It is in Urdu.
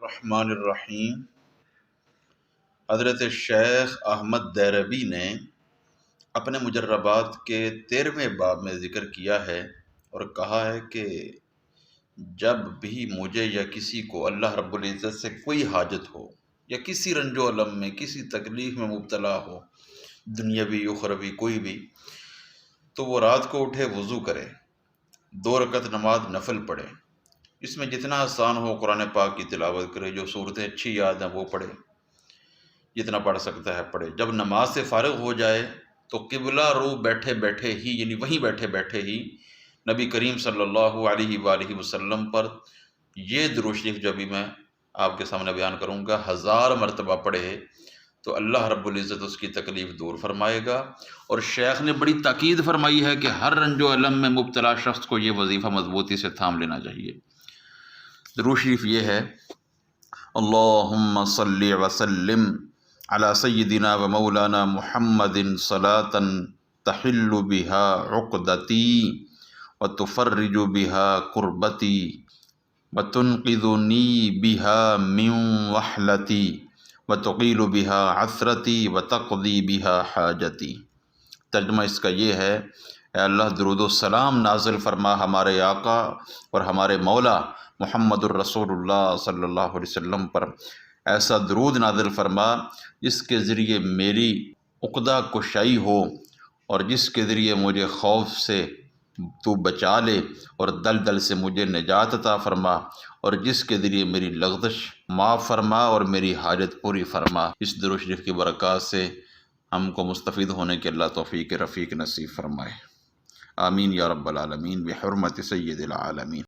الرحمن الرحیم۔ حضرت شیخ احمد دیربی نے اپنے مجربات کے 13ویں باب میں ذکر کیا ہے اور کہا ہے کہ جب بھی مجھے یا کسی کو اللہ رب العزت سے کوئی حاجت ہو یا کسی رنج و الم میں کسی تکلیف میں مبتلا ہو، دنیاوی اخروی کوئی بھی، تو وہ رات کو اٹھے، وضو کرے، 2 رکعت نماز نفل پڑھے، اس میں جتنا آسان ہو قرآن پاک کی تلاوت کرے، جو صورتیں اچھی یاد ہیں وہ پڑھے، جتنا پڑھ سکتا ہے پڑھے۔ جب نماز سے فارغ ہو جائے تو قبلہ رو بیٹھے بیٹھے ہی، یعنی وہیں بیٹھے بیٹھے ہی نبی کریم صلی اللہ علیہ وآلہ وسلم پر یہ درود شریف جو بھی میں آپ کے سامنے بیان کروں گا 1000 مرتبہ پڑھے تو اللہ رب العزت اس کی تکلیف دور فرمائے گا۔ اور شیخ نے بڑی تاکید فرمائی ہے کہ ہر رنج و الم میں مبتلا شخص کو یہ وظیفہ مضبوطی سے تھام لینا چاہیے۔ درود شریف یہ ہے: اللہم صلی وسلم علی سیدنا و مولانا محمد صلاۃ تحل بها عقدتی وتفرج بها کربتی وتنقذنی بها من وحلتی وتقیل بها عثرتی وتقضی بها حاجتی۔ ترجمہ اس کا یہ ہے: اے اللہ، درود و سلام نازل فرما ہمارے آقا اور ہمارے مولا محمد الرسول اللہ صلی اللہ علیہ وسلم پر۔ ایسا درود نازل فرما جس کے ذریعے میری عقدہ کشائی ہو اور جس کے ذریعے مجھے خوف سے تو بچا لے اور دلدل سے مجھے نجات عطا فرما، اور جس کے ذریعے میری لغزش معاف فرما اور میری حاجت پوری فرما۔ اس درود شریف کی برکات سے ہم کو مستفید ہونے کے اللہ توفیق رفیق نصیب فرمائے۔ آمین یا رب العالمین، بحرمت سید العالمین۔